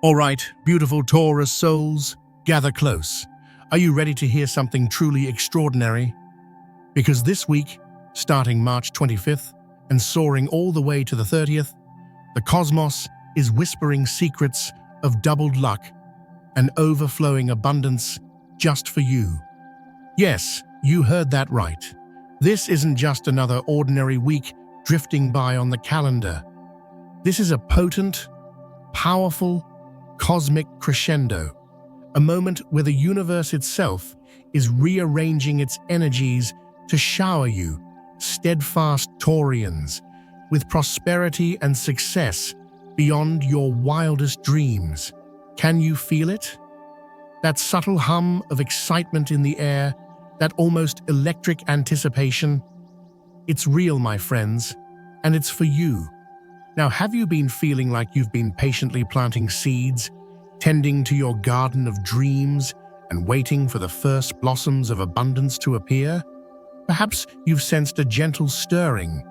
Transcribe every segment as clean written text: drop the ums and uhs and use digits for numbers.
All right, beautiful Taurus souls, gather close. Are you ready to hear something truly extraordinary? Because this week, starting March 25th and soaring all the way to the 30th, the cosmos is whispering secrets of doubled luck and overflowing abundance just for you. Yes, you heard that right. This isn't just another ordinary week drifting by on the calendar. This is a potent, powerful, cosmic crescendo, a moment where the universe itself is rearranging its energies to shower you, steadfast Taurians, with prosperity and success beyond your wildest dreams. Can you feel it? That subtle hum of excitement in the air, that almost electric anticipation? It's real, my friends, and it's for you. Now, have you been feeling like you've been patiently planting seeds, tending to your garden of dreams, and waiting for the first blossoms of abundance to appear? Perhaps you've sensed a gentle stirring,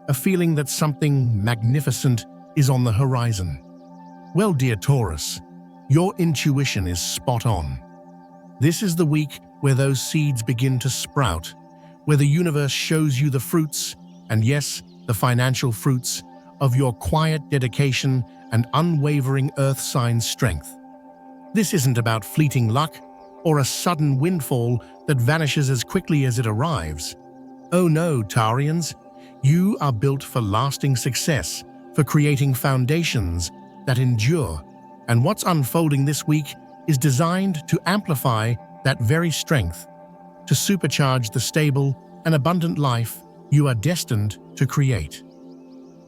a feeling that something magnificent is on the horizon. Well, dear Taurus, your intuition is spot on. This is the week where those seeds begin to sprout, where the universe shows you the fruits, and yes, the financial fruits, of your quiet dedication and unwavering earth sign strength. This isn't about fleeting luck or a sudden windfall that vanishes as quickly as it arrives. Oh no, Taurians, you are built for lasting success, for creating foundations that endure, and what's unfolding this week is designed to amplify that very strength, to supercharge the stable and abundant life you are destined to create.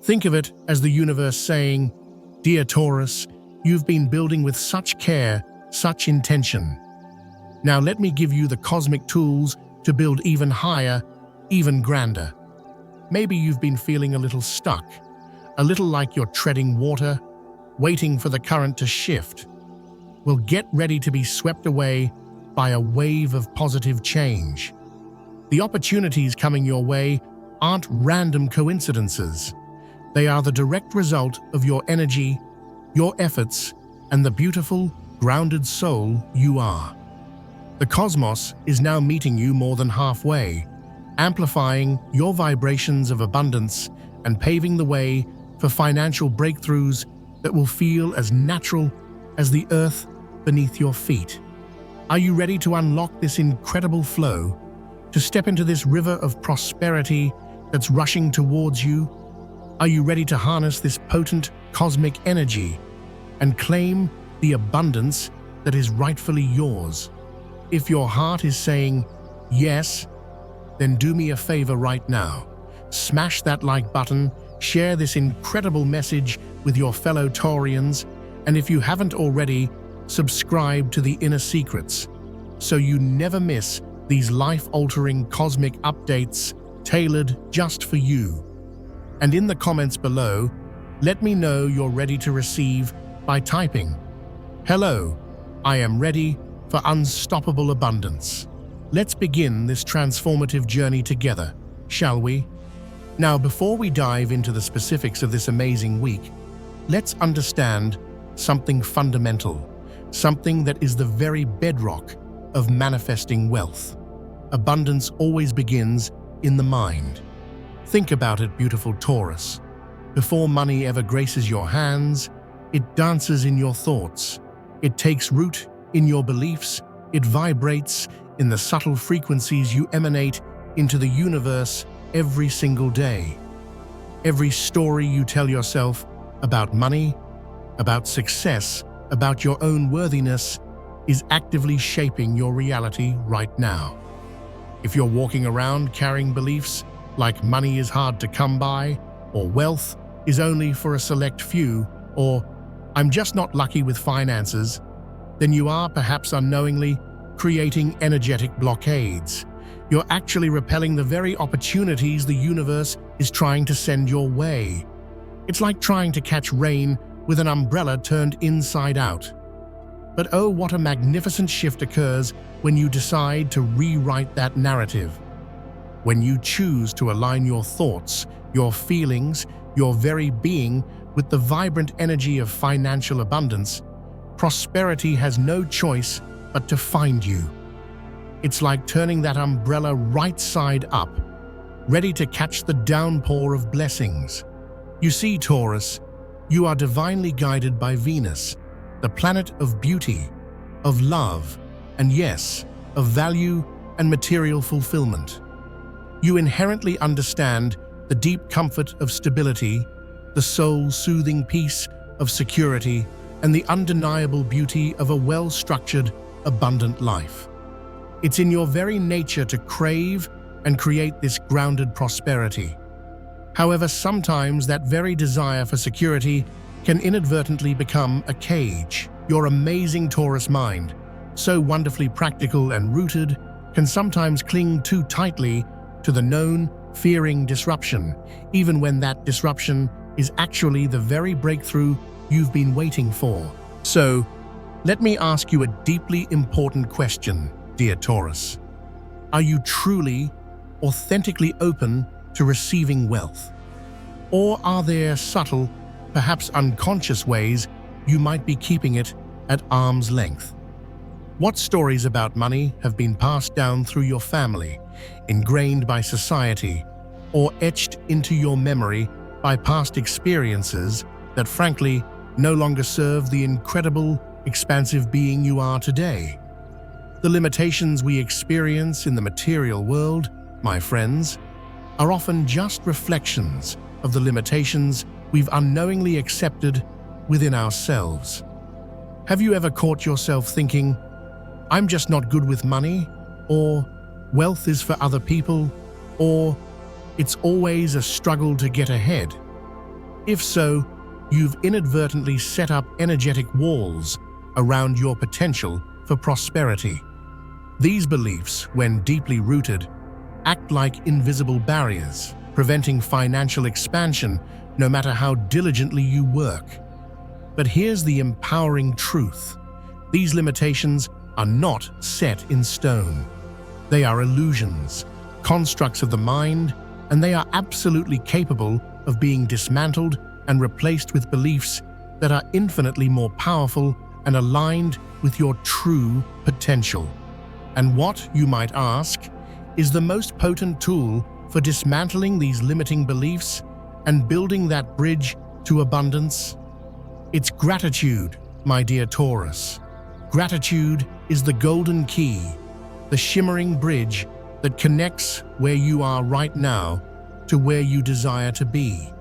Think of it as the universe saying, "Dear Taurus, you've been building with such care, such intention. Now let me give you the cosmic tools to build even higher, even grander." Maybe you've been feeling a little stuck, a little like you're treading water, waiting for the current to shift. Well, get ready to be swept away by a wave of positive change. The opportunities coming your way aren't random coincidences. They are the direct result of your energy, your efforts, and the beautiful, grounded soul you are. The cosmos is now meeting you more than halfway, amplifying your vibrations of abundance and paving the way for financial breakthroughs that will feel as natural as the earth beneath your feet. Are you ready to unlock this incredible flow, to step into this river of prosperity that's rushing towards you? Are you ready to harness this potent cosmic energy and claim the abundance that is rightfully yours? If your heart is saying yes, then do me a favor right now. Smash that like button, share this incredible message with your fellow Taurians, and if you haven't already, subscribe to the Inner Secrets so you never miss these life-altering cosmic updates tailored just for you. And in the comments below, let me know you're ready to receive by typing, "Hello, I am ready for unstoppable abundance." Let's begin this transformative journey together, shall we? Now, before we dive into the specifics of this amazing week, let's understand something fundamental, something that is the very bedrock of manifesting wealth. Abundance always begins in the mind. Think about it, beautiful Taurus. Before money ever graces your hands, it dances in your thoughts. It takes root in your beliefs. It vibrates in the subtle frequencies you emanate into the universe every single day. Every story you tell yourself about money, about success, about your own worthiness is actively shaping your reality right now. If you're walking around carrying beliefs like money is hard to come by, or wealth is only for a select few, or I'm just not lucky with finances, then you are perhaps unknowingly creating energetic blockades. You're actually repelling the very opportunities the universe is trying to send your way. It's like trying to catch rain with an umbrella turned inside out. But oh, what a magnificent shift occurs when you decide to rewrite that narrative. When you choose to align your thoughts, your feelings, your very being with the vibrant energy of financial abundance, prosperity has no choice but to find you. It's like turning that umbrella right side up, ready to catch the downpour of blessings. You see, Taurus, you are divinely guided by Venus, the planet of beauty, of love, and yes, of value and material fulfillment. You inherently understand the deep comfort of stability, the soul-soothing peace of security, and the undeniable beauty of a well-structured, abundant life. It's in your very nature to crave and create this grounded prosperity. However, sometimes that very desire for security can inadvertently become a cage. Your amazing Taurus mind, so wonderfully practical and rooted, can sometimes cling too tightly to the known, fearing disruption, even when that disruption is actually the very breakthrough you've been waiting for. So, let me ask you a deeply important question, dear Taurus. Are you truly, authentically open to receiving wealth? Or are there subtle, perhaps unconscious ways you might be keeping it at arm's length? What stories about money have been passed down through your family, ingrained by society, or etched into your memory by past experiences that frankly no longer serve the incredible, expansive being you are today? The limitations we experience in the material world, my friends, are often just reflections of the limitations we've unknowingly accepted within ourselves. Have you ever caught yourself thinking, "I'm just not good with money," or "wealth is for other people," or "it's always a struggle to get ahead"? If so, you've inadvertently set up energetic walls around your potential for prosperity. These beliefs, when deeply rooted, act like invisible barriers, preventing financial expansion no matter how diligently you work. But here's the empowering truth. These limitations are not set in stone. They are illusions, constructs of the mind, and they are absolutely capable of being dismantled and replaced with beliefs that are infinitely more powerful and aligned with your true potential. And what, you might ask, is the most potent tool for dismantling these limiting beliefs and building that bridge to abundance? It's gratitude, my dear Taurus. Gratitude is the golden key, the shimmering bridge that connects where you are right now to where you desire to be.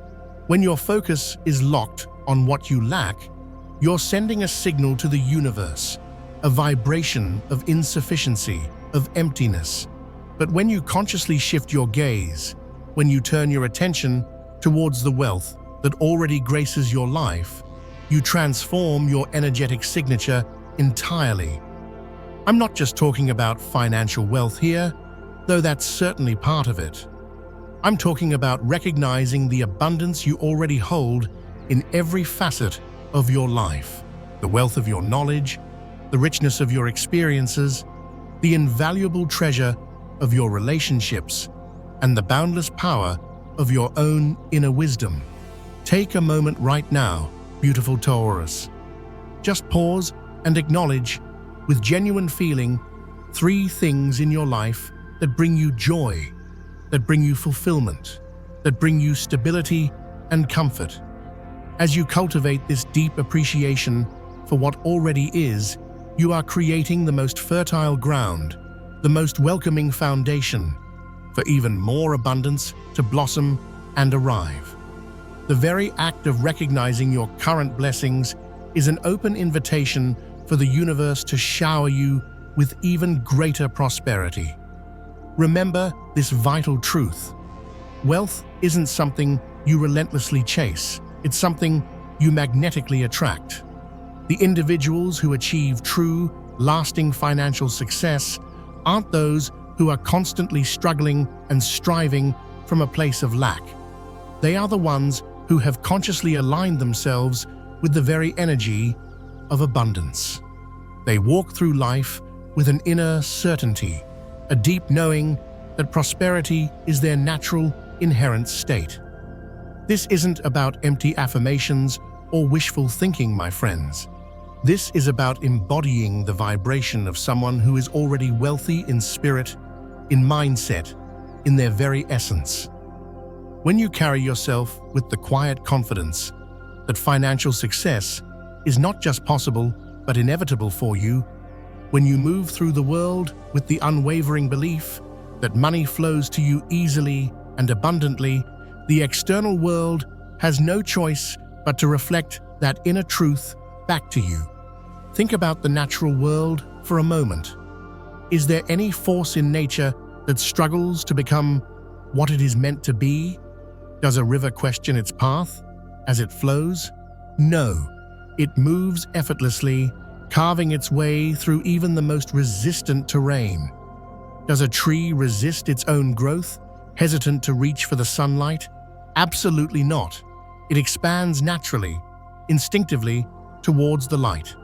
When your focus is locked on what you lack, you're sending a signal to the universe, a vibration of insufficiency, of emptiness. But when you consciously shift your gaze, when you turn your attention towards the wealth that already graces your life, you transform your energetic signature entirely. I'm not just talking about financial wealth here, though that's certainly part of it. I'm talking about recognizing the abundance you already hold in every facet of your life. The wealth of your knowledge, the richness of your experiences, the invaluable treasure of your relationships, and the boundless power of your own inner wisdom. Take a moment right now, beautiful Taurus. Just pause and acknowledge, with genuine feeling, 3 things in your life that bring you joy, that bring you fulfillment, that bring you stability and comfort. As you cultivate this deep appreciation for what already is, you are creating the most fertile ground, the most welcoming foundation for even more abundance to blossom and arrive. The very act of recognizing your current blessings is an open invitation for the universe to shower you with even greater prosperity. Remember this vital truth. Wealth isn't something you relentlessly chase. It's something you magnetically attract. The individuals who achieve true, lasting financial success aren't those who are constantly struggling and striving from a place of lack. They are the ones who have consciously aligned themselves with the very energy of abundance. They walk through life with an inner certainty, a deep knowing that prosperity is their natural, inherent state. This isn't about empty affirmations or wishful thinking, my friends. This is about embodying the vibration of someone who is already wealthy in spirit, in mindset, in their very essence. When you carry yourself with the quiet confidence that financial success is not just possible but inevitable for you, when you move through the world with the unwavering belief that money flows to you easily and abundantly, the external world has no choice but to reflect that inner truth back to you. Think about the natural world for a moment. Is there any force in nature that struggles to become what it is meant to be? Does a river question its path as it flows? No, it moves effortlessly, carving its way through even the most resistant terrain. Does a tree resist its own growth, hesitant to reach for the sunlight? Absolutely not. It expands naturally, instinctively, towards the light.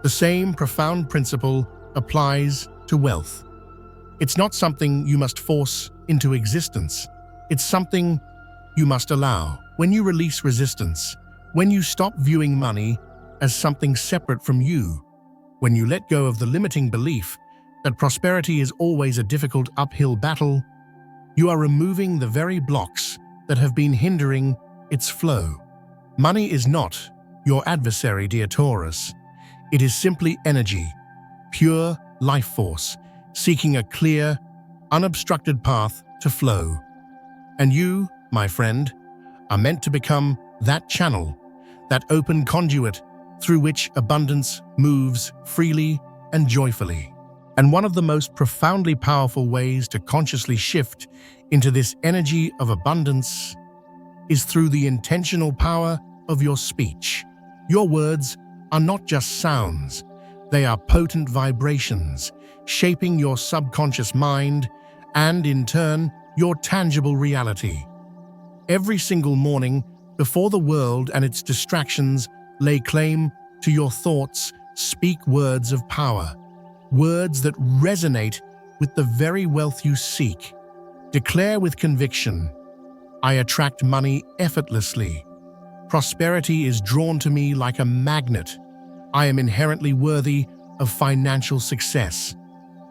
The same profound principle applies to wealth. It's not something you must force into existence. It's something you must allow. When you release resistance, when you stop viewing money as something separate from you, when you let go of the limiting belief that prosperity is always a difficult uphill battle, you are removing the very blocks that have been hindering its flow. Money is not your adversary, dear Taurus. It is simply energy, pure life force, seeking a clear, unobstructed path to flow. And you, my friend, are meant to become that channel, that open conduit through which abundance moves freely and joyfully. And one of the most profoundly powerful ways to consciously shift into this energy of abundance is through the intentional power of your speech. Your words are not just sounds, they are potent vibrations, shaping your subconscious mind and, in turn, your tangible reality. Every single morning, before the world and its distractions lay claim to your thoughts, speak words of power, words that resonate with the very wealth you seek. Declare with conviction, "I attract money effortlessly. Prosperity is drawn to me like a magnet. I am inherently worthy of financial success."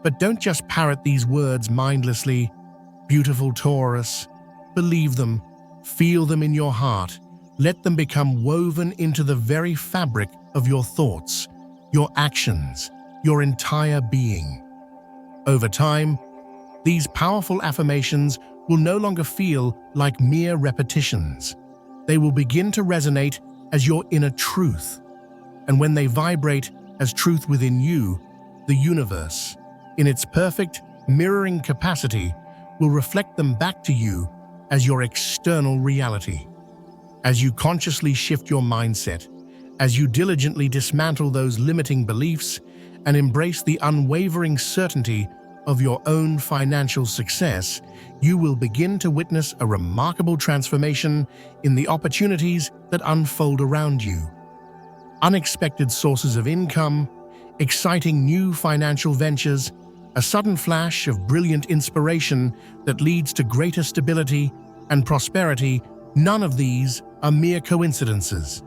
But don't just parrot these words mindlessly. Beautiful Taurus, believe them, feel them in your heart. Let them become woven into the very fabric of your thoughts, your actions, your entire being. Over time, these powerful affirmations will no longer feel like mere repetitions. They will begin to resonate as your inner truth. And when they vibrate as truth within you, the universe, in its perfect mirroring capacity, will reflect them back to you as your external reality. As you consciously shift your mindset, as you diligently dismantle those limiting beliefs and embrace the unwavering certainty of your own financial success, you will begin to witness a remarkable transformation in the opportunities that unfold around you. Unexpected sources of income, exciting new financial ventures, a sudden flash of brilliant inspiration that leads to greater stability and prosperity. None of these are mere coincidences.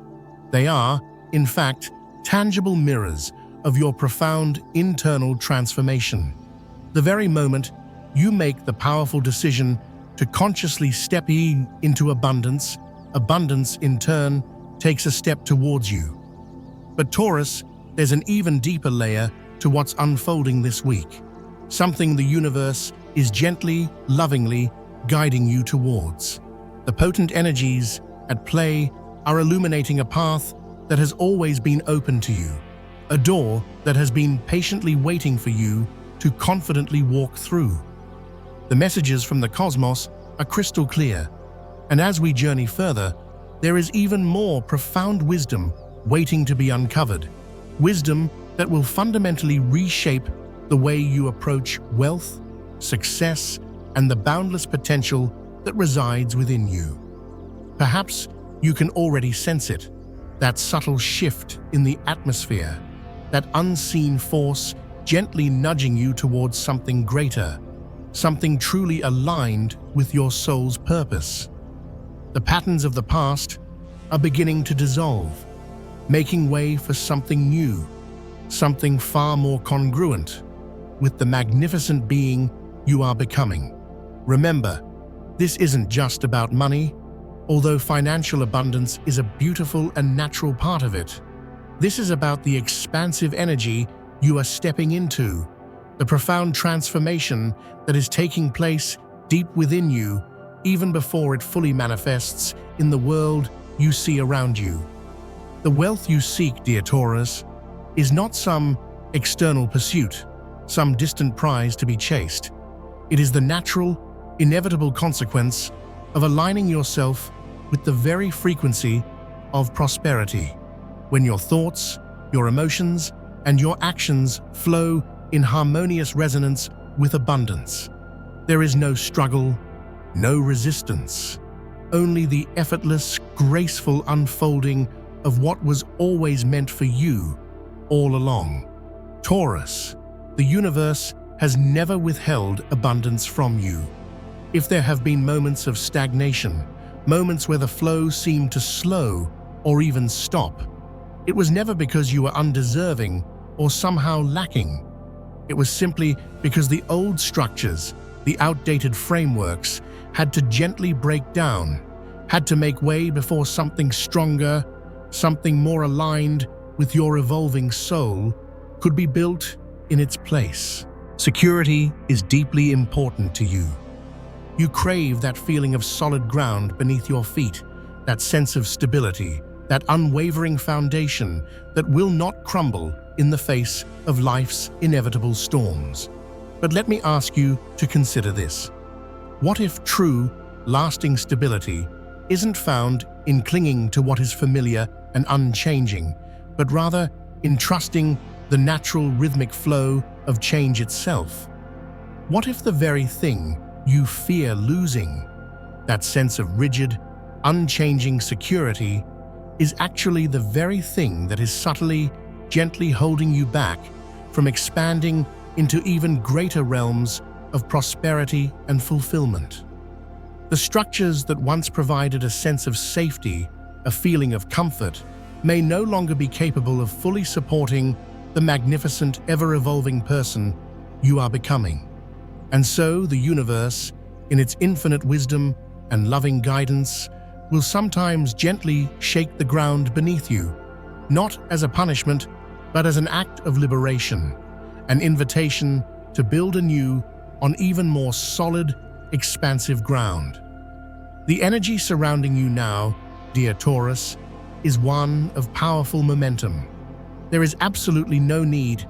They are, in fact, tangible mirrors of your profound internal transformation. The very moment you make the powerful decision to consciously step into abundance, abundance in turn takes a step towards you. But Taurus, there's an even deeper layer to what's unfolding this week. Something the universe is gently, lovingly guiding you towards. The potent energies at play are illuminating a path that has always been open to you, a door that has been patiently waiting for you to confidently walk through. The messages from the cosmos are crystal clear, and as we journey further, there is even more profound wisdom waiting to be uncovered. Wisdom that will fundamentally reshape the way you approach wealth, success, and the boundless potential that resides within you. Perhaps you can already sense it, that subtle shift in the atmosphere, that unseen force gently nudging you towards something greater, something truly aligned with your soul's purpose. The patterns of the past are beginning to dissolve, making way for something new, something far more congruent with the magnificent being you are becoming. Remember, this isn't just about money, although financial abundance is a beautiful and natural part of it. This is about the expansive energy you are stepping into, the profound transformation that is taking place deep within you, even before it fully manifests in the world you see around you. The wealth you seek, dear Taurus, is not some external pursuit, some distant prize to be chased. It is the natural, inevitable consequence of aligning yourself with the very frequency of prosperity. When your thoughts, your emotions, and your actions flow in harmonious resonance with abundance, there is no struggle, no resistance, only the effortless, graceful unfolding of what was always meant for you all along. Taurus, the universe has never withheld abundance from you. If there have been moments of stagnation, moments where the flow seemed to slow or even stop, it was never because you were undeserving or somehow lacking. It was simply because the old structures, the outdated frameworks, had to gently break down, had to make way before something stronger, something more aligned with your evolving soul, could be built in its place. Security is deeply important to you. You crave that feeling of solid ground beneath your feet, that sense of stability, that unwavering foundation that will not crumble in the face of life's inevitable storms. But let me ask you to consider this. What if true, lasting stability isn't found in clinging to what is familiar and unchanging, but rather in trusting the natural rhythmic flow of change itself? What if the very thing you fear losing, that sense of rigid, unchanging security, is actually the very thing that is subtly, gently holding you back from expanding into even greater realms of prosperity and fulfillment? The structures that once provided a sense of safety, a feeling of comfort, may no longer be capable of fully supporting the magnificent, ever-evolving person you are becoming. And so the universe, in its infinite wisdom and loving guidance, will sometimes gently shake the ground beneath you, not as a punishment, but as an act of liberation, an invitation to build anew on even more solid, expansive ground. The energy surrounding you now, dear Taurus, is one of powerful momentum. There is absolutely no need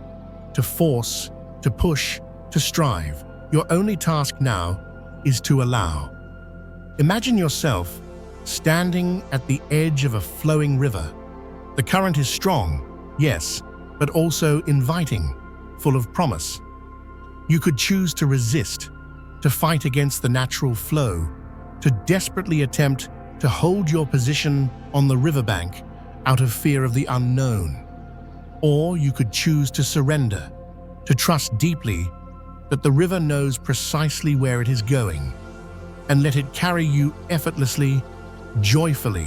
to force, to push, to strive. Your only task now is to allow. Imagine yourself standing at the edge of a flowing river. The current is strong, yes, but also inviting, full of promise. You could choose to resist, to fight against the natural flow, to desperately attempt to hold your position on the riverbank out of fear of the unknown. Or you could choose to surrender, to trust deeply that the river knows precisely where it is going, and let it carry you effortlessly, joyfully,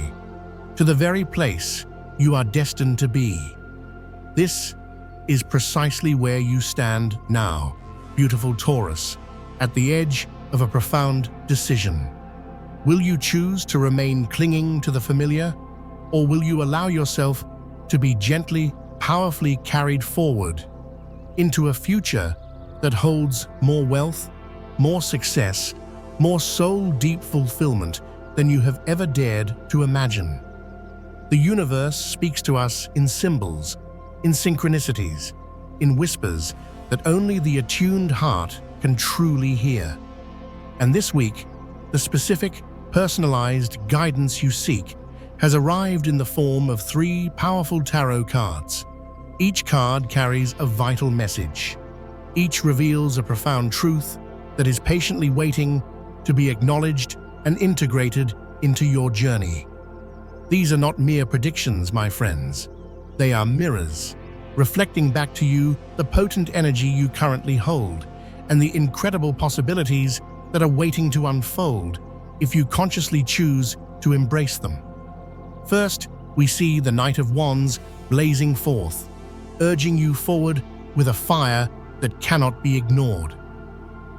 to the very place you are destined to be. This is precisely where you stand now, beautiful Taurus, at the edge of a profound decision. Will you choose to remain clinging to the familiar, or will you allow yourself to be gently, powerfully carried forward into a future that holds more wealth, more success, more soul-deep fulfillment than you have ever dared to imagine? The universe speaks to us in symbols, in synchronicities, in whispers that only the attuned heart can truly hear. And this week, the specific, personalized guidance you seek has arrived in the form of 3 powerful tarot cards. Each card carries a vital message. Each reveals a profound truth that is patiently waiting to be acknowledged and integrated into your journey. These are not mere predictions, my friends. They are mirrors, reflecting back to you the potent energy you currently hold and the incredible possibilities that are waiting to unfold if you consciously choose to embrace them. First, we see the Knight of Wands blazing forth, urging you forward with a fire that cannot be ignored.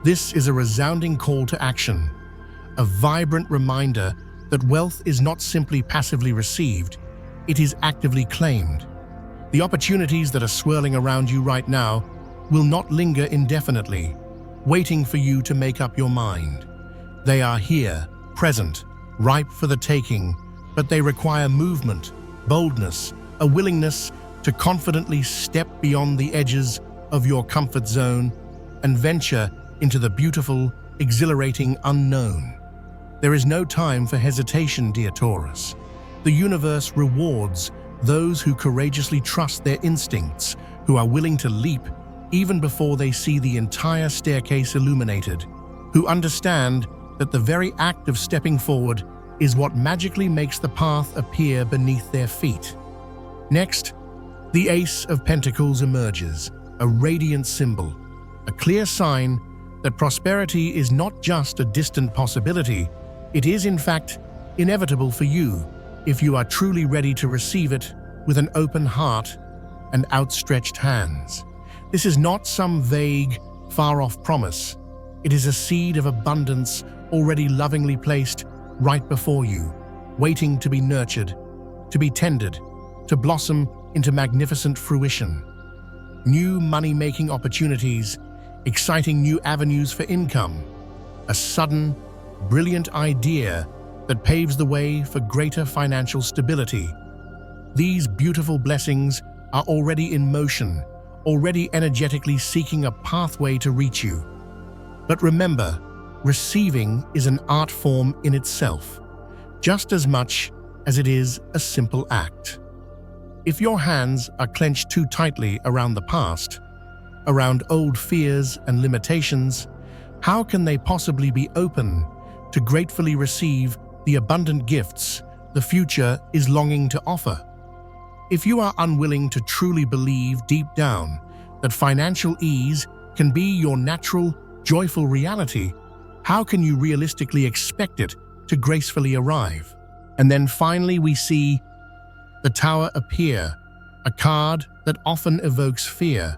This is a resounding call to action, a vibrant reminder that wealth is not simply passively received, it is actively claimed. The opportunities that are swirling around you right now will not linger indefinitely, waiting for you to make up your mind. They are here, present, ripe for the taking, but they require movement, boldness, a willingness to confidently step beyond the edges of your comfort zone and venture into the beautiful, exhilarating unknown. There is no time for hesitation, dear Taurus. The universe rewards those who courageously trust their instincts, who are willing to leap even before they see the entire staircase illuminated, who understand that the very act of stepping forward is what magically makes the path appear beneath their feet. Next, the Ace of Pentacles emerges, a radiant symbol, a clear sign that prosperity is not just a distant possibility, it is in fact inevitable for you if you are truly ready to receive it with an open heart and outstretched hands. This is not some vague, far-off promise. It is a seed of abundance already lovingly placed right before you, waiting to be nurtured, to be tended, to blossom into magnificent fruition. New money-making opportunities, exciting new avenues for income, a sudden, brilliant idea that paves the way for greater financial stability. These beautiful blessings are already in motion, already energetically seeking a pathway to reach you. But remember, receiving is an art form in itself, just as much as it is a simple act. If your hands are clenched too tightly around the past, around old fears and limitations, how can they possibly be open to gratefully receive the abundant gifts the future is longing to offer? If you are unwilling to truly believe deep down that financial ease can be your natural, joyful reality, how can you realistically expect it to gracefully arrive? And then finally we see the Tower appear, a card that often evokes fear.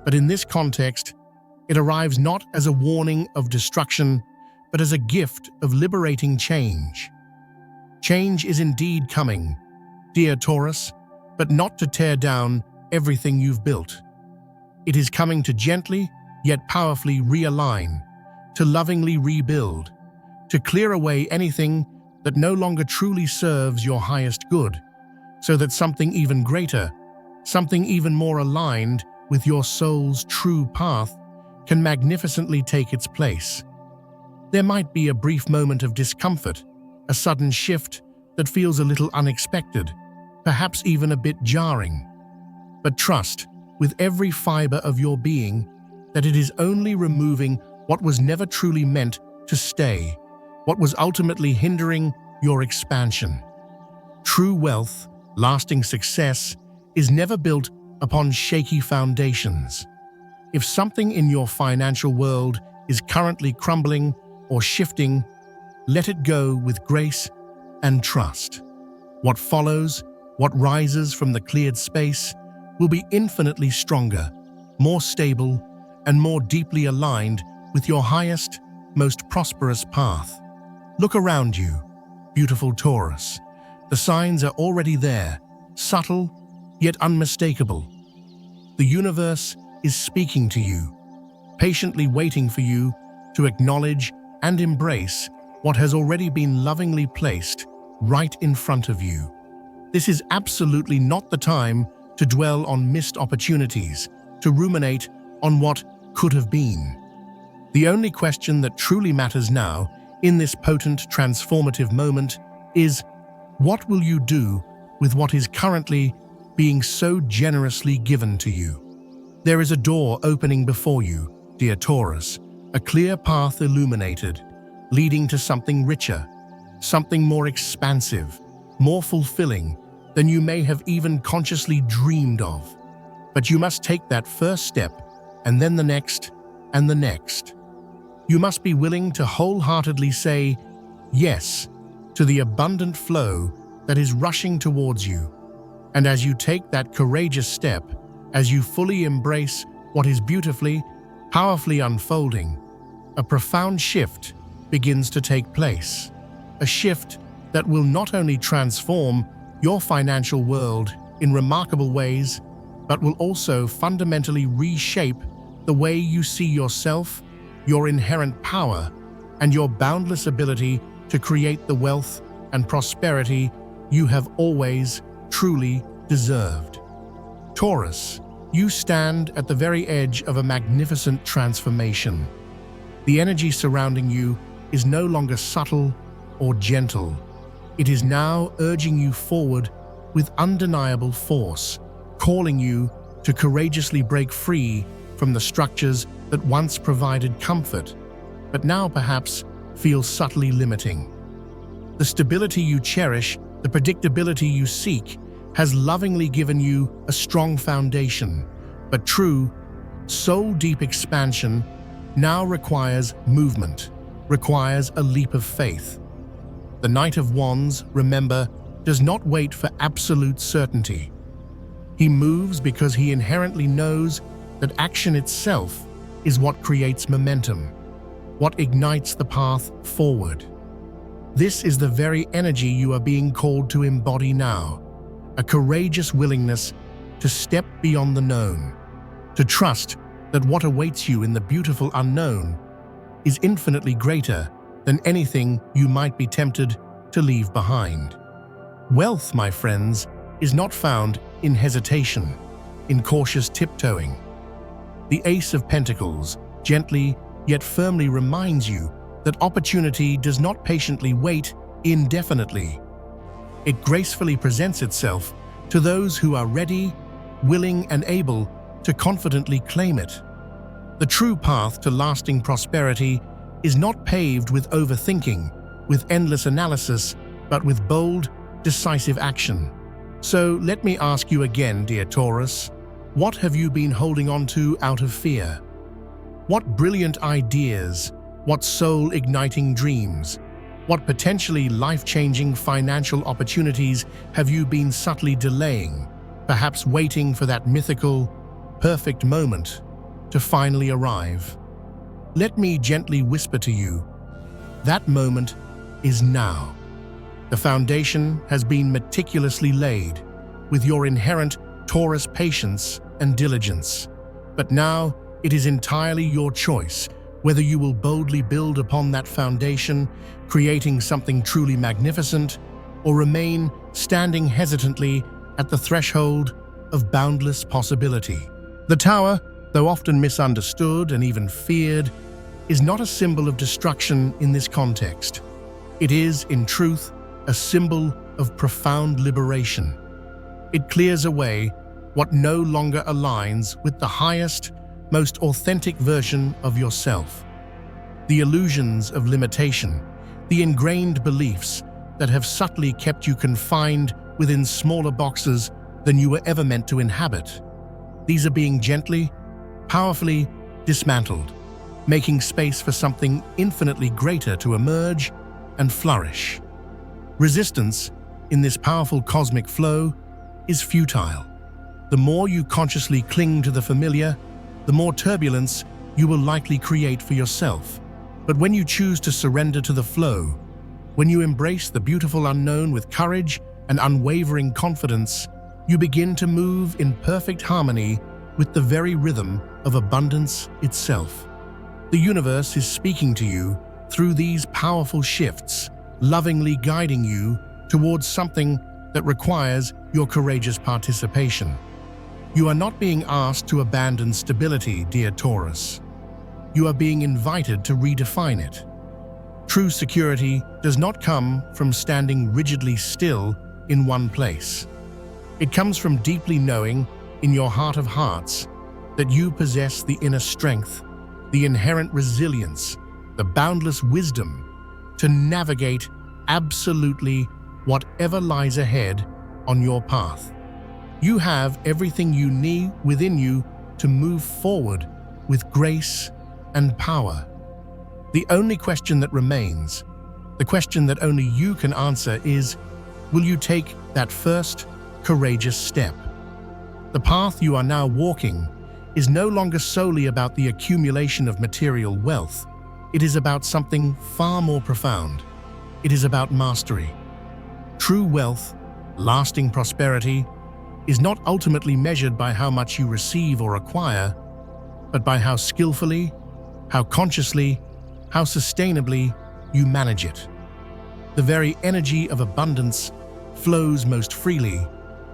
But in this context, it arrives not as a warning of destruction, but as a gift of liberating change. Change is indeed coming, dear Taurus, but not to tear down everything you've built. It is coming to gently, yet powerfully realign, to lovingly rebuild, to clear away anything that no longer truly serves your highest good, so that something even greater, something even more aligned with your soul's true path, can magnificently take its place. There might be a brief moment of discomfort, a sudden shift that feels a little unexpected, perhaps even a bit jarring. But trust, with every fiber of your being, that it is only removing what was never truly meant to stay, what was ultimately hindering your expansion. True wealth, lasting success, is never built upon shaky foundations. If something in your financial world is currently crumbling or shifting, let it go with grace and trust. What follows, what rises from the cleared space, will be infinitely stronger, more stable, and more deeply aligned with your highest, most prosperous path. Look around you, beautiful Taurus. The signs are already there, subtle, yet unmistakable. The universe is speaking to you, patiently waiting for you to acknowledge and embrace what has already been lovingly placed right in front of you. This is absolutely not the time to dwell on missed opportunities, to ruminate on what could have been. The only question that truly matters now, in this potent, transformative moment, is what will you do with what is currently being so generously given to you? There is a door opening before you, dear Taurus, a clear path illuminated, leading to something richer, something more expansive, more fulfilling than you may have even consciously dreamed of. But you must take that first step, and then the next, and the next. You must be willing to wholeheartedly say yes to the abundant flow that is rushing towards you. And as you take that courageous step, as you fully embrace what is beautifully, powerfully unfolding, a profound shift begins to take place. A shift that will not only transform your financial world in remarkable ways, but will also fundamentally reshape the way you see yourself, your inherent power, and your boundless ability to create the wealth and prosperity you have always truly deserved. Taurus, you stand at the very edge of a magnificent transformation. The energy surrounding you is no longer subtle or gentle. It is now urging you forward with undeniable force, calling you to courageously break free from the structures that once provided comfort, but now perhaps feel subtly limiting. The stability you cherish, the predictability you seek, has lovingly given you a strong foundation, but true, soul-deep expansion now requires movement, requires a leap of faith. The Knight of Wands, remember, does not wait for absolute certainty. He moves because he inherently knows that action itself is what creates momentum, what ignites the path forward. This is the very energy you are being called to embody now, a courageous willingness to step beyond the known, to trust that what awaits you in the beautiful unknown is infinitely greater than anything you might be tempted to leave behind. Wealth, my friends, is not found in hesitation, in cautious tiptoeing. The Ace of Pentacles gently yet firmly reminds you that opportunity does not patiently wait indefinitely. It gracefully presents itself to those who are ready, willing, and able to confidently claim it. The true path to lasting prosperity is not paved with overthinking, with endless analysis, but with bold, decisive action. So let me ask you again, dear Taurus, what have you been holding on to out of fear? What brilliant ideas, what soul-igniting dreams, what potentially life-changing financial opportunities have you been subtly delaying, perhaps waiting for that mythical, perfect moment to finally arrive? Let me gently whisper to you, that moment is now. The foundation has been meticulously laid with your inherent Taurus patience and diligence. But now it is entirely your choice whether you will boldly build upon that foundation, creating something truly magnificent, or remain standing hesitantly at the threshold of boundless possibility. The Tower, though often misunderstood and even feared, is not a symbol of destruction in this context. It is, in truth, a symbol of profound liberation. It clears away what no longer aligns with the highest, most authentic version of yourself. The illusions of limitation, the ingrained beliefs that have subtly kept you confined within smaller boxes than you were ever meant to inhabit. These are being gently, powerfully dismantled, making space for something infinitely greater to emerge and flourish. Resistance, in this powerful cosmic flow, is futile. The more you consciously cling to the familiar, the more turbulence you will likely create for yourself. But when you choose to surrender to the flow, when you embrace the beautiful unknown with courage and unwavering confidence, you begin to move in perfect harmony with the very rhythm of abundance itself. The universe is speaking to you through these powerful shifts, lovingly guiding you towards something that requires your courageous participation. You are not being asked to abandon stability, dear Taurus. You are being invited to redefine it. True security does not come from standing rigidly still in one place. It comes from deeply knowing, in your heart of hearts, that you possess the inner strength, the inherent resilience, the boundless wisdom to navigate absolutely whatever lies ahead on your path. You have everything you need within you to move forward with grace and power. The only question that remains, the question that only you can answer is, will you take that first courageous step? The path you are now walking is no longer solely about the accumulation of material wealth. It is about something far more profound. It is about mastery. True wealth, lasting prosperity, is not ultimately measured by how much you receive or acquire, but by how skillfully, how consciously, how sustainably you manage it. The very energy of abundance flows most freely,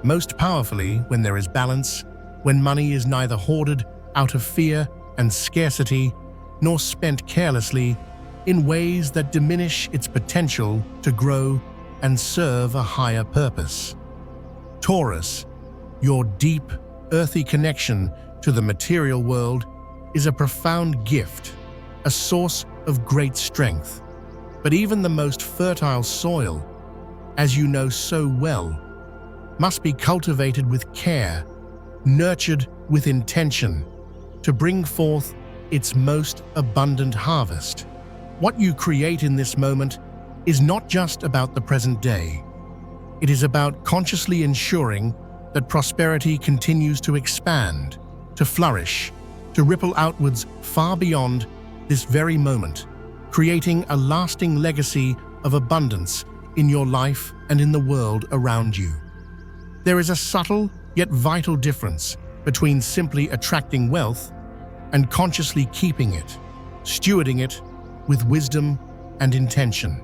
most powerfully when there is balance, when money is neither hoarded out of fear and scarcity, nor spent carelessly in ways that diminish its potential to grow and serve a higher purpose. Taurus, your deep, earthy connection to the material world is a profound gift, a source of great strength. But even the most fertile soil, as you know so well, must be cultivated with care, nurtured with intention, to bring forth its most abundant harvest. What you create in this moment is not just about the present day. It is about consciously ensuring that prosperity continues to expand, to flourish, to ripple outwards far beyond this very moment, creating a lasting legacy of abundance in your life and in the world around you. There is a subtle yet vital difference between simply attracting wealth and consciously keeping it, stewarding it with wisdom and intention.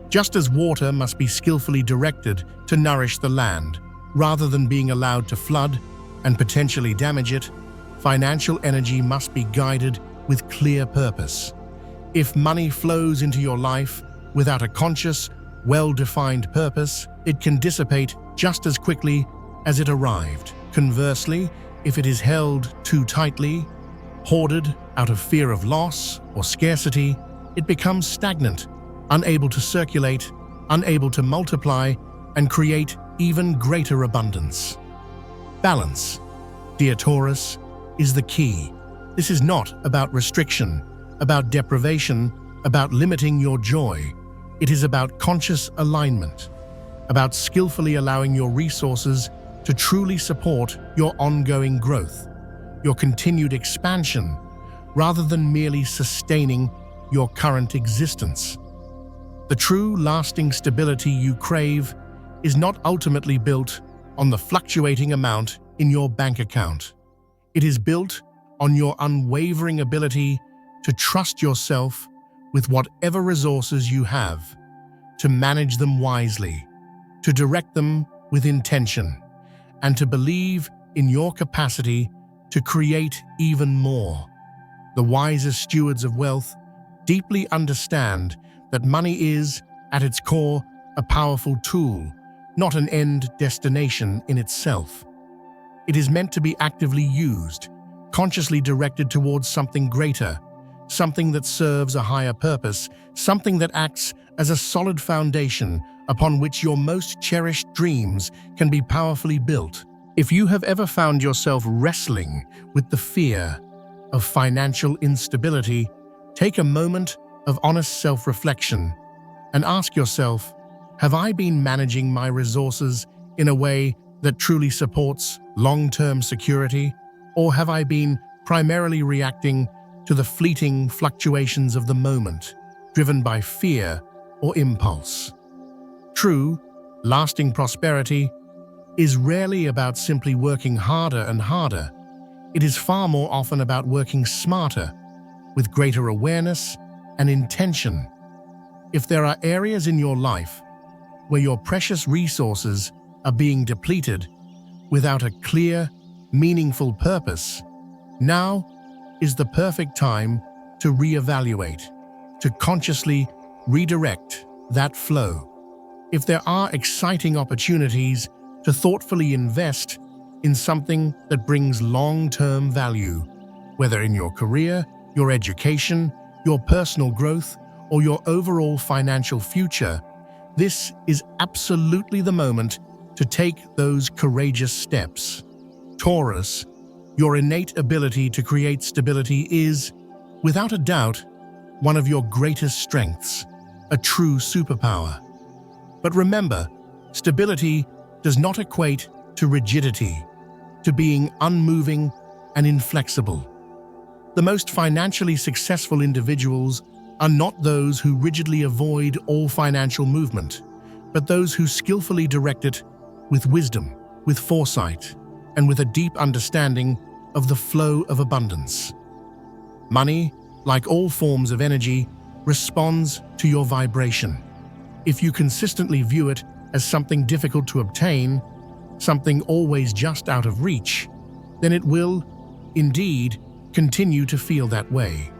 Just as water must be skillfully directed to nourish the land, rather than being allowed to flood and potentially damage it, financial energy must be guided with clear purpose. If money flows into your life without a conscious, well-defined purpose, it can dissipate just as quickly as it arrived. Conversely, if it is held too tightly, hoarded out of fear of loss or scarcity, it becomes stagnant, unable to circulate, unable to multiply, and create even greater abundance. Balance, dear Taurus, is the key. This is not about restriction, about deprivation, about limiting your joy. It is about conscious alignment, about skillfully allowing your resources to truly support your ongoing growth, your continued expansion, rather than merely sustaining your current existence. The true, lasting stability you crave is not ultimately built on the fluctuating amount in your bank account. It is built on your unwavering ability to trust yourself with whatever resources you have, to manage them wisely, to direct them with intention, and to believe in your capacity to create even more. The wisest stewards of wealth deeply understand that money is, at its core, a powerful tool, not an end destination in itself. It is meant to be actively used, consciously directed towards something greater, something that serves a higher purpose, something that acts as a solid foundation upon which your most cherished dreams can be powerfully built. If you have ever found yourself wrestling with the fear of financial instability, take a moment of honest self-reflection and ask yourself, have I been managing my resources in a way that truly supports long-term security, or have I been primarily reacting to the fleeting fluctuations of the moment, driven by fear or impulse? True, lasting prosperity is rarely about simply working harder and harder. It is far more often about working smarter, with greater awareness and intention. If there are areas in your life where your precious resources are being depleted without a clear, meaningful purpose, now is the perfect time to reevaluate, to consciously redirect that flow. If there are exciting opportunities to thoughtfully invest in something that brings long-term value, whether in your career, your education, your personal growth, or your overall financial future, this is absolutely the moment to take those courageous steps. Taurus, your innate ability to create stability is, without a doubt, one of your greatest strengths, a true superpower. But remember, Stability does not equate to rigidity, to being unmoving and inflexible. The most financially successful individuals are not those who rigidly avoid all financial movement, but those who skillfully direct it with wisdom, with foresight, and with a deep understanding of the flow of abundance. Money, like all forms of energy, responds to your vibration. If you consistently view it as something difficult to obtain, something always just out of reach, then it will, indeed, continue to feel that way.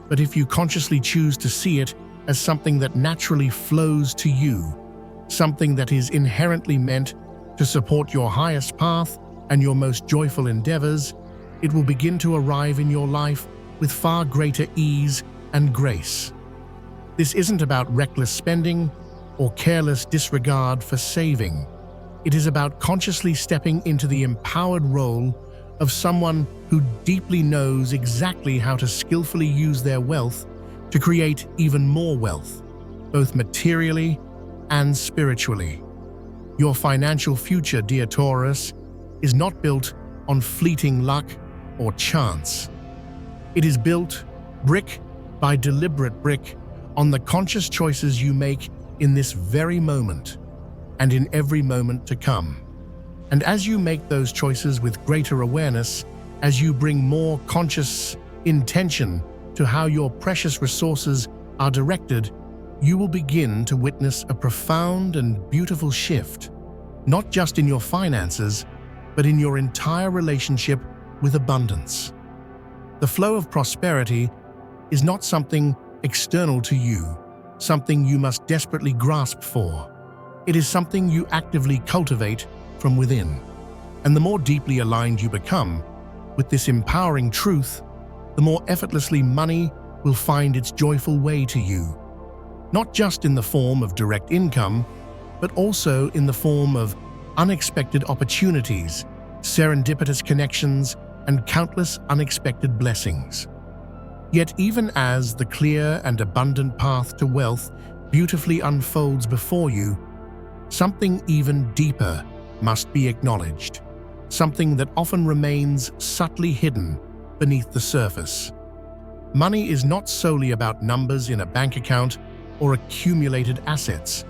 But if you consciously choose to see it as something that naturally flows to you, something that is inherently meant to support your highest path and your most joyful endeavors, it will begin to arrive in your life with far greater ease and grace. This isn't about reckless spending or careless disregard for saving. It is about consciously stepping into the empowered role of someone who deeply knows exactly how to skillfully use their wealth to create even more wealth, both materially and spiritually. Your financial future, dear Taurus, is not built on fleeting luck or chance. It is built, brick by deliberate brick, on the conscious choices you make in this very moment and in every moment to come. And as you make those choices with greater awareness, as you bring more conscious intention to how your precious resources are directed, you will begin to witness a profound and beautiful shift, not just in your finances, but in your entire relationship with abundance. The flow of prosperity is not something external to you, something you must desperately grasp for. It is something you actively cultivate from within. And the more deeply aligned you become with this empowering truth, the more effortlessly money will find its joyful way to you, not just in the form of direct income, but also in the form of unexpected opportunities, serendipitous connections, and countless unexpected blessings. Yet even as the clear and abundant path to wealth beautifully unfolds before you, something even deeper must be acknowledged, something that often remains subtly hidden beneath the surface. Money is not solely about numbers in a bank account or accumulated assets.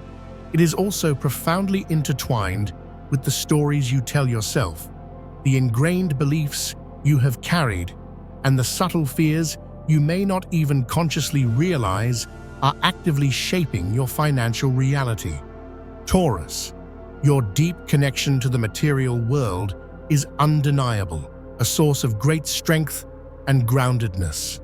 It is also profoundly intertwined with the stories you tell yourself, the ingrained beliefs you have carried, and the subtle fears you may not even consciously realize are actively shaping your financial reality. Taurus, your deep connection to the material world is undeniable, a source of great strength and groundedness.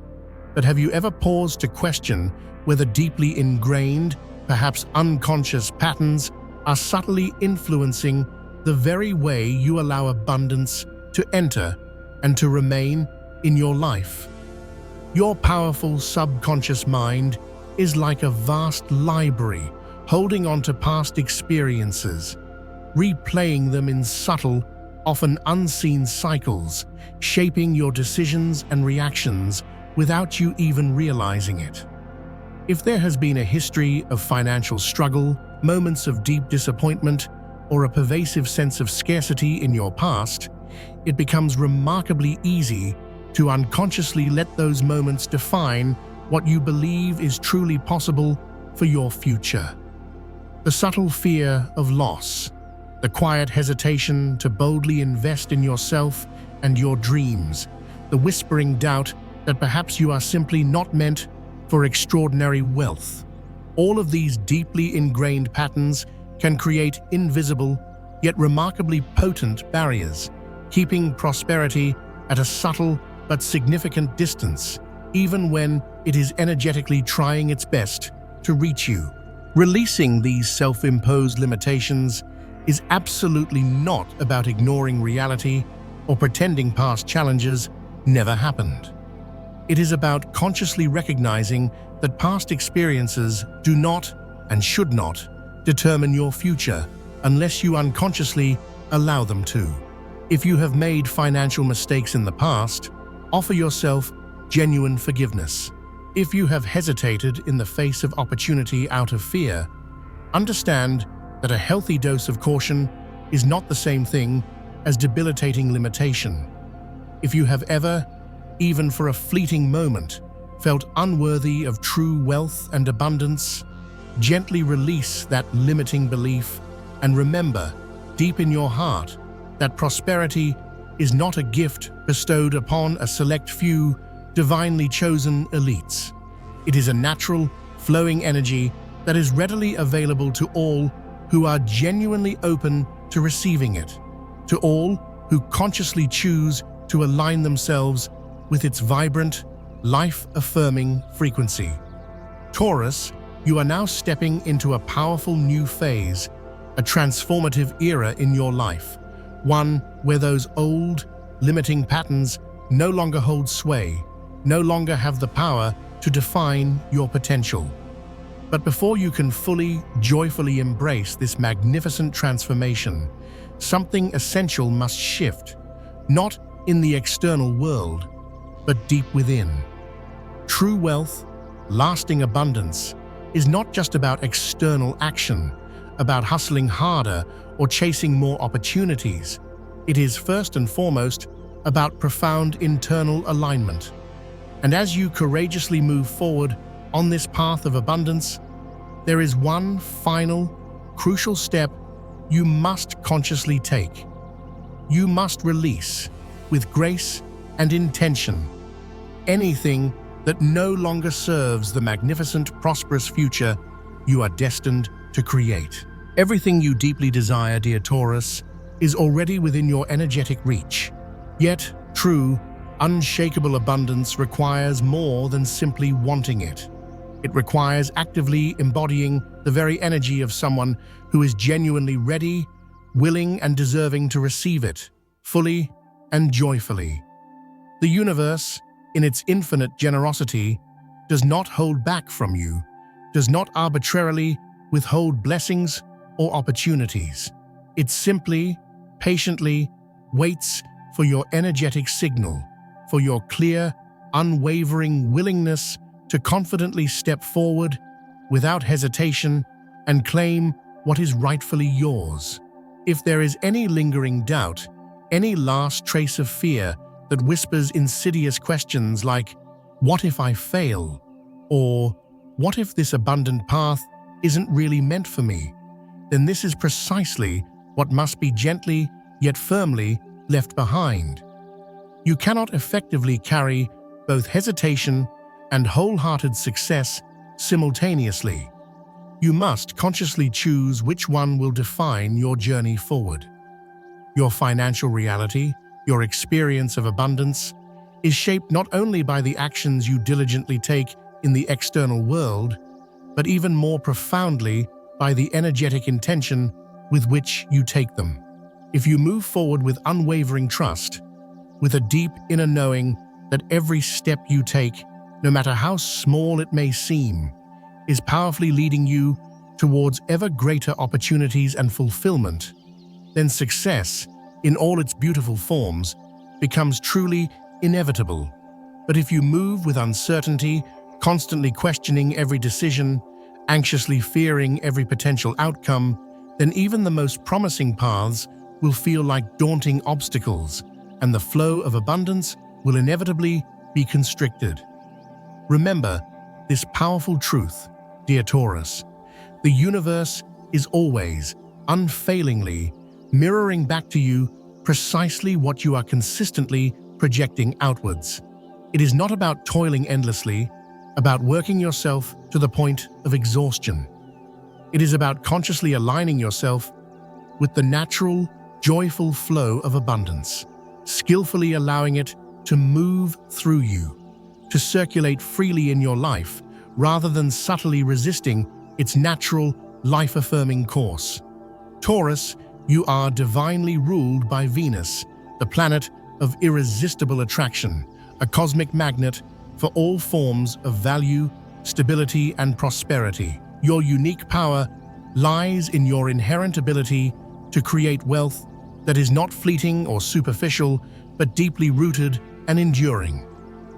But have you ever paused to question whether deeply ingrained, perhaps unconscious patterns are subtly influencing the very way you allow abundance to enter and to remain in your life? Your powerful subconscious mind is like a vast library holding on to past experiences, replaying them in subtle, often unseen cycles, shaping your decisions and reactions without you even realizing it. If there has been a history of financial struggle, moments of deep disappointment, or a pervasive sense of scarcity in your past, it becomes remarkably easy to unconsciously let those moments define what you believe is truly possible for your future. The subtle fear of loss, the quiet hesitation to boldly invest in yourself and your dreams, the whispering doubt that perhaps you are simply not meant for extraordinary wealth. All of these deeply ingrained patterns can create invisible, yet remarkably potent barriers, keeping prosperity at a subtle but significant distance, even when it is energetically trying its best to reach you. Releasing these self-imposed limitations is absolutely not about ignoring reality or pretending past challenges never happened. It is about consciously recognizing that past experiences do not and should not determine your future unless you unconsciously allow them to. If you have made financial mistakes in the past, offer yourself genuine forgiveness. If you have hesitated in the face of opportunity out of fear, understand that a healthy dose of caution is not the same thing as debilitating limitation. If you have ever, even for a fleeting moment, felt unworthy of true wealth and abundance, gently release that limiting belief and remember, deep in your heart, that prosperity is not a gift bestowed upon a select few divinely chosen elites. It is a natural, flowing energy that is readily available to all who are genuinely open to receiving it, to all who consciously choose to align themselves with its vibrant, life-affirming frequency. Taurus, you are now stepping into a powerful new phase, a transformative era in your life, one where those old, limiting patterns no longer hold sway, no longer have the power to define your potential. But before you can fully, joyfully embrace this magnificent transformation, something essential must shift, not in the external world, but deep within. True wealth, lasting abundance, is not just about external action, about hustling harder or chasing more opportunities. It is first and foremost about profound internal alignment. And as you courageously move forward on this path of abundance, there is one final, crucial step you must consciously take. You must release, with grace and intention, anything that no longer serves the magnificent, prosperous future you are destined to create. Everything you deeply desire, dear Taurus, is already within your energetic reach. Yet, true, unshakable abundance requires more than simply wanting it. It requires actively embodying the very energy of someone who is genuinely ready, willing, and deserving to receive it, fully and joyfully. The universe, in its infinite generosity, does not hold back from you, does not arbitrarily withhold blessings or opportunities. It simply, patiently waits for your energetic signal, for your clear, unwavering willingness to confidently step forward without hesitation and claim what is rightfully yours. If there is any lingering doubt, any last trace of fear that whispers insidious questions like, "What if I fail?" or "What if this abundant path isn't really meant for me?" then this is precisely what must be gently yet firmly left behind. You cannot effectively carry both hesitation and wholehearted success simultaneously. You must consciously choose which one will define your journey forward. Your financial reality, your experience of abundance, is shaped not only by the actions you diligently take in the external world, but even more profoundly by the energetic intention with which you take them. If you move forward with unwavering trust, with a deep inner knowing that every step you take, no matter how small it may seem, is powerfully leading you towards ever greater opportunities and fulfillment, then success, in all its beautiful forms, becomes truly inevitable. But if you move with uncertainty, constantly questioning every decision, anxiously fearing every potential outcome, then even the most promising paths will feel like daunting obstacles, and the flow of abundance will inevitably be constricted. Remember this powerful truth, dear Taurus. The universe is always, unfailingly, mirroring back to you precisely what you are consistently projecting outwards. It is not about toiling endlessly, about working yourself to the point of exhaustion. It is about consciously aligning yourself with the natural, joyful flow of abundance, skillfully allowing it to move through you, to circulate freely in your life, rather than subtly resisting its natural, life-affirming course. Taurus, you are divinely ruled by Venus, the planet of irresistible attraction, a cosmic magnet for all forms of value, stability, and prosperity. Your unique power lies in your inherent ability to create wealth that is not fleeting or superficial, but deeply rooted and enduring.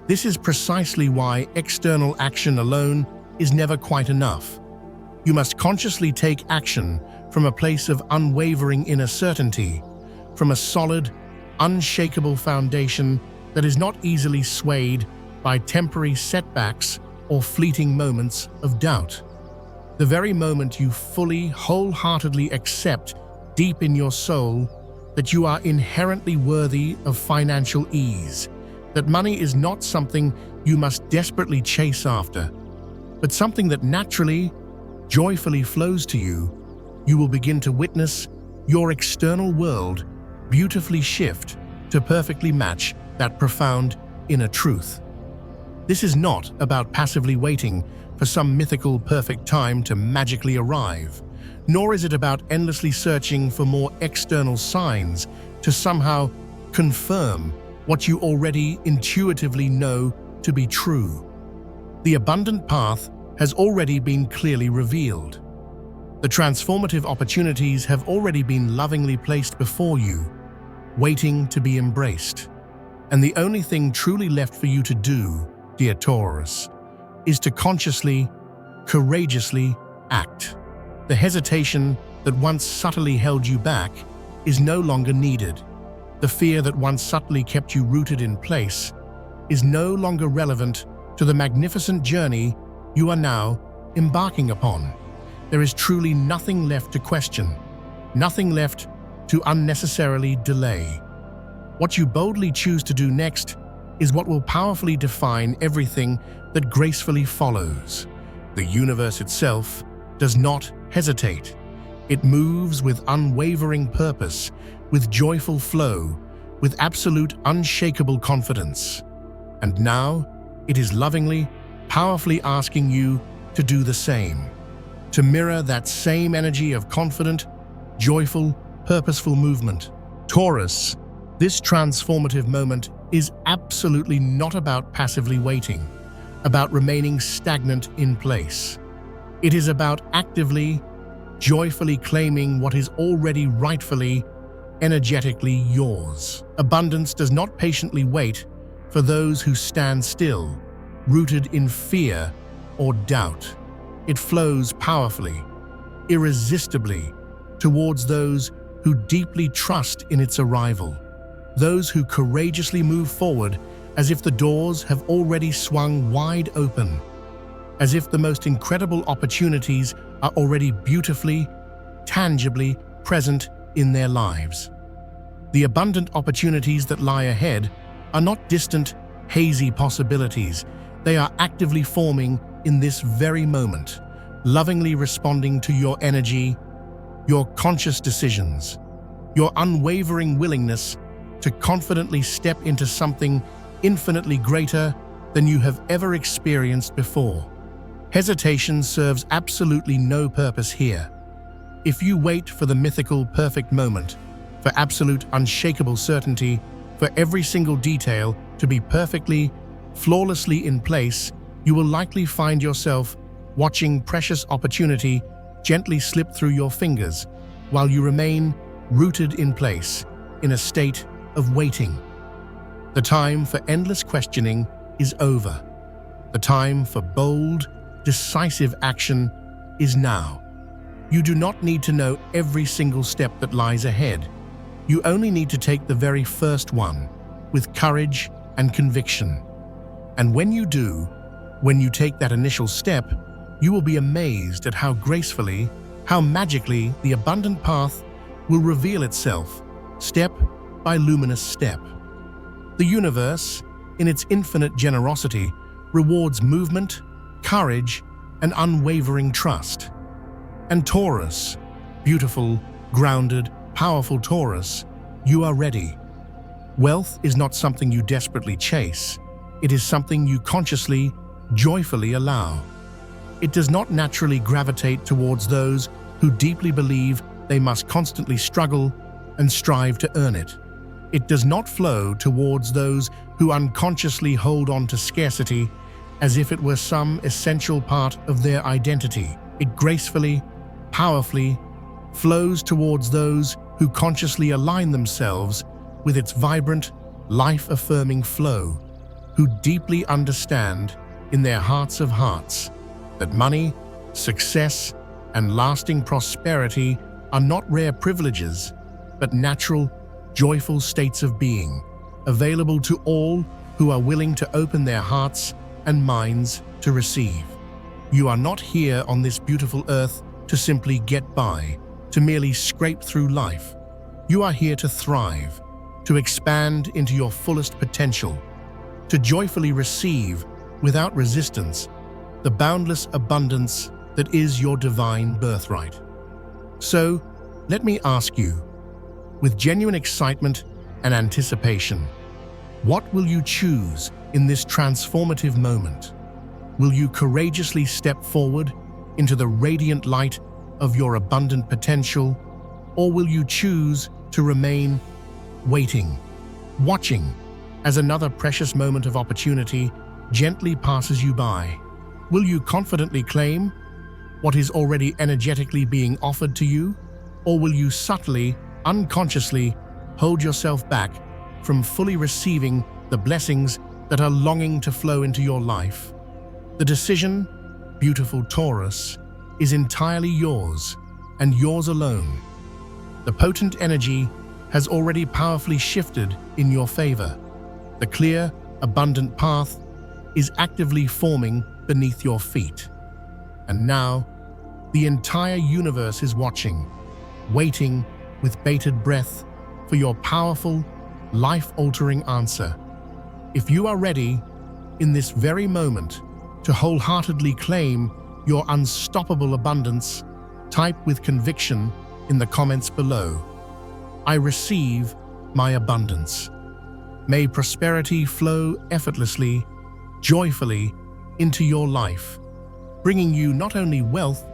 This is precisely why external action alone is never quite enough. You must consciously take action from a place of unwavering inner certainty, from a solid, unshakable foundation that is not easily swayed by temporary setbacks or fleeting moments of doubt. The very moment you fully, wholeheartedly accept deep in your soul that you are inherently worthy of financial ease, that money is not something you must desperately chase after, but something that naturally, joyfully flows to you, you will begin to witness your external world beautifully shift to perfectly match that profound inner truth. This is not about passively waiting for some mythical perfect time to magically arrive, nor is it about endlessly searching for more external signs to somehow confirm what you already intuitively know to be true. The abundant path has already been clearly revealed. The transformative opportunities have already been lovingly placed before you, waiting to be embraced. And the only thing truly left for you to do, dear Taurus, is to consciously, courageously act. The hesitation that once subtly held you back is no longer needed. The fear that once subtly kept you rooted in place is no longer relevant to the magnificent journey you are now embarking upon. There is truly nothing left to question, nothing left to unnecessarily delay. What you boldly choose to do next is what will powerfully define everything that gracefully follows. The universe itself does not hesitate. It moves with unwavering purpose, with joyful flow, with absolute unshakable confidence. And now, it is lovingly, powerfully asking you to do the same, to mirror that same energy of confident, joyful, purposeful movement. Taurus, this transformative moment is absolutely not about passively waiting, about remaining stagnant in place. It is about actively, joyfully claiming what is already rightfully, energetically yours. Abundance does not patiently wait for those who stand still, rooted in fear or doubt. It flows powerfully, irresistibly, towards those who deeply trust in its arrival, those who courageously move forward as if the doors have already swung wide open, as if the most incredible opportunities are already beautifully, tangibly present in their lives. The abundant opportunities that lie ahead are not distant, hazy possibilities. They are actively forming in this very moment, lovingly responding to your energy, your conscious decisions, your unwavering willingness to confidently step into something infinitely greater than you have ever experienced before. Hesitation serves absolutely no purpose here. If you wait for the mythical perfect moment, for absolute unshakable certainty, for every single detail to be perfectly, flawlessly in place, you will likely find yourself watching precious opportunity gently slip through your fingers while you remain rooted in place, in a state of waiting. The time for endless questioning is over. The time for bold, decisive action is now. You do not need to know every single step that lies ahead. You only need to take the very first one, with courage and conviction. And when you do, when you take that initial step, you will be amazed at how gracefully, how magically the abundant path will reveal itself, step by luminous step. The universe, in its infinite generosity, rewards movement, courage, and unwavering trust. And Taurus, beautiful, grounded, powerful Taurus, you are ready. Wealth is not something you desperately chase. It is something you consciously, joyfully allow. It does not naturally gravitate towards those who deeply believe they must constantly struggle and strive to earn it. It does not flow towards those who unconsciously hold on to scarcity as if it were some essential part of their identity. It gracefully, powerfully flows towards those who consciously align themselves with its vibrant, life-affirming flow, who deeply understand in their hearts of hearts that money, success, and lasting prosperity are not rare privileges, but natural, joyful states of being, available to all who are willing to open their hearts and minds to receive. You are not here on this beautiful earth to simply get by, to merely scrape through life. You are here to thrive, to expand into your fullest potential, to joyfully receive, without resistance, the boundless abundance that is your divine birthright. So, let me ask you, with genuine excitement and anticipation, what will you choose in this transformative moment? Will you courageously step forward into the radiant light of your abundant potential, or will you choose to remain waiting, watching, as another precious moment of opportunity gently passes you by? Will you confidently claim what is already energetically being offered to you, or will you subtly, unconsciously hold yourself back from fully receiving the blessings that are longing to flow into your life? The decision, beautiful Taurus, is entirely yours and yours alone. The potent energy has already powerfully shifted in your favor. The clear, abundant path is actively forming beneath your feet. And now, the entire universe is watching, waiting with bated breath for your powerful, life-altering answer. If you are ready, in this very moment, to wholeheartedly claim your unstoppable abundance, type with conviction in the comments below, "I receive my abundance." May prosperity flow effortlessly, joyfully into your life, bringing you not only wealth,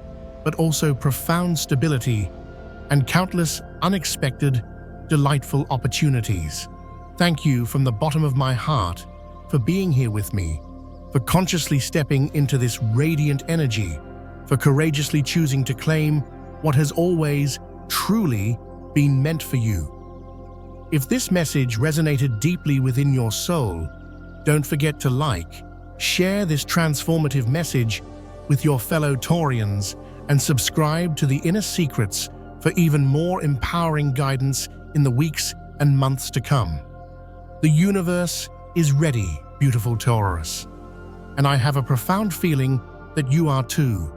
but also profound stability and countless unexpected, delightful opportunities. Thank you from the bottom of my heart for being here with me, for consciously stepping into this radiant energy, for courageously choosing to claim what has always truly been meant for you. If this message resonated deeply within your soul, don't forget to like, share this transformative message with your fellow Taurians, and subscribe to the Inner Secrets for even more empowering guidance in the weeks and months to come. The universe is ready, beautiful Taurus, and I have a profound feeling that you are too.